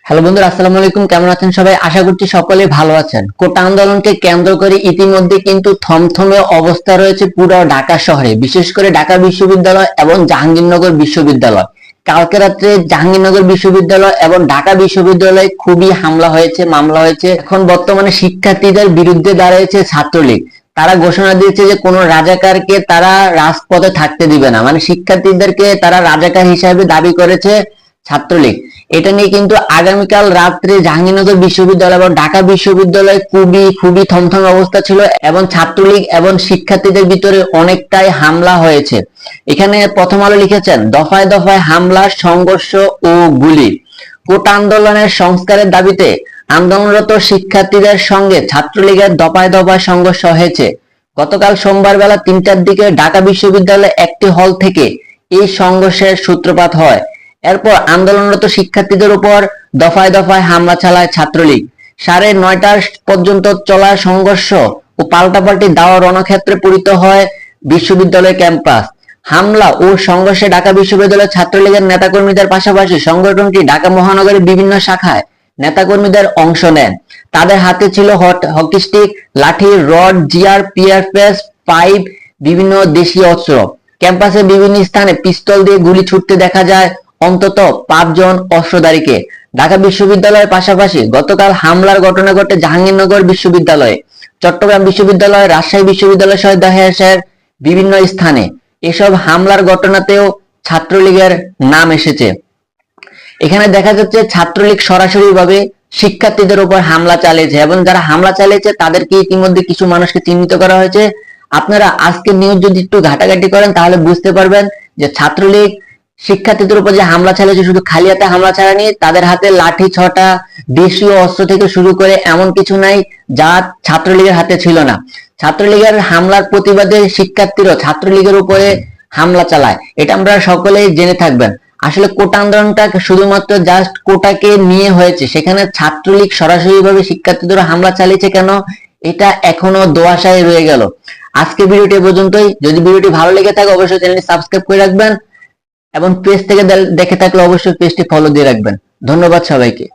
Hello বন্ধুরা, আসসালামু আলাইকুম। কেমন আছেন সবাই? আশা করছি সকলে ভালো আছেন। কোটা আন্দোলনকে কেন্দ্র করে ইতিমধ্যে কিন্তু থমথমে অবস্থা রয়েছে পুরো ঢাকা শহরে, বিশেষ করে ঢাকা বিশ্ববিদ্যালয় এবং জাহাঙ্গীরনগর বিশ্ববিদ্যালয়। কালকে রাত্রে জাহাঙ্গীরনগর বিশ্ববিদ্যালয় এবং ঢাকা বিশ্ববিদ্যালয়ে খুবই হামলা হয়েছে, মামলা হয়েছে। এখন বর্তমানে শিক্ষার্থীদের বিরুদ্ধে দাঁড়িয়েছে ছাত্রলীগ। তারা ঘোষণা দিয়েছে যে কোনো রাজাকারকে তারা রাজপথে থাকতে দিবে না, মানে শিক্ষার্থীদেরকে তারা রাজাকার হিসাবে দাবি করেছে ছাত্রলীগ। এটা নিয়ে কিন্তু আগামীকাল রাত্রে জাহাঙ্গীরনগর বিশ্ববিদ্যালয় এবং ঢাকা বিশ্ববিদ্যালয় খুবই খুবই থমথমে অবস্থা ছিল এবং ছাত্রলীগ এবং শিক্ষার্থীদের ভিতরে অনেকটাই হামলা হয়েছে। এখানে প্রথম আলো লিখেছেন, দফায় দফায় হামলা, সংঘর্ষ ও গুলি। কোটা আন্দোলনের সংস্কারের দাবিতে আন্দোলনরত শিক্ষার্থীদের সঙ্গে ছাত্রলীগের দফায় দফায় সংঘর্ষ হয়েছে। গতকাল সোমবার বেলা 3টার দিকে ঢাকা বিশ্ববিদ্যালয়ের একটি হল থেকে এই সংঘর্ষের সূত্রপাত হয়। এরপর আন্দোলনরত শিক্ষার্থীদের উপর দফায় দফায় হামলা চালায় ছাত্রলীগ। 9:30 পর্যন্ত চলা সংঘর্ষ ও পাল্টাপাল্টি দাওয়া রণক্ষেত্রে পরিণত হয় বিশ্ববিদ্যালয় ক্যাম্পাস। হামলা ও সংঘর্ষে ঢাকা বিশ্ববিদ্যালয় ছাত্রলীগের নেতাকর্মীদের পাশাপাশি সংগঠনটি ঢাকা মহানগরের বিভিন্ন শাখায় নেতাকর্মীদের অংশ নেন। তাদের হাতে ছিল হকি স্টিক, লাঠি, রড, জিআর, পিয়ারপ্যাস, পাইপ, বিভিন্ন দেশীয় অস্ত্র। ক্যাম্পাসে বিভিন্ন স্থানে পিস্তল দিয়ে গুলি ছুটতে দেখা যায় অন্তত 5 জন অস্ত্রধারীকে। ঢাকা বিশ্ববিদ্যালয়ের পাশাপাশি গতকাল হামলার ঘটনা ঘটে জাহাঙ্গীরনগর বিশ্ববিদ্যালয়ে, চট্টগ্রাম বিশ্ববিদ্যালয়, রাজশাহী বিশ্ববিদ্যালয় সহ দেশের বিভিন্ন স্থানে। এসব হামলার ঘটনাতেও ছাত্রলীগের নাম এসেছে। এখানে দেখা যাচ্ছে ছাত্রলীগ সরাসরি ভাবে শিক্ষার্থীদের উপর হামলা চালিয়েছে এবং যারা হামলা চালিয়েছে তাদেরকে ইতিমধ্যে কিছু মানুষকে চিহ্নিত করা হয়েছে। আপনারা আজকে নিউজ যদি একটু ঘাটাঘাটি করেন তাহলে বুঝতে পারবেন যে ছাত্রলীগ শিক্ষার্থীদের উপর যে হামলা চালিয়েছে শুধু খালি হাতে হামলা চালায়নি, তাদের হাতে লাঠি, ছটা, দেশীয় অস্ত্র থেকে শুরু করে এমন কিছু নাই যা ছাত্রলীগের হাতে ছিল না। ছাত্রলীগের হামলার প্রতিবাদে শিক্ষার্থীরা ছাত্রলীগের উপরে হামলা চালায়, এটা আমরা সকলেই জেনে থাকবেন। আসলে কোটা আন্দোলনটা শুধুমাত্র জাস্ট কোটাকে নিয়ে হয়েছে, সেখানে ছাত্রলীগ সরাসরি ভাবে শিক্ষার্থীদের হামলা চালিয়েছে কেন, এটা এখনো ধোঁয়াশায় রয়ে গেল। আজকে ভিডিওটি পর্যন্তই। যদি ভিডিওটি ভালো লেগে থাকে অবশ্যই চ্যানেলটি সাবস্ক্রাইব করে রাখবেন এবং পেজ থেকে দেখে থাকলে অবশ্যই পেজটি ফলো দিয়ে রাখবেন। ধন্যবাদ সবাইকে।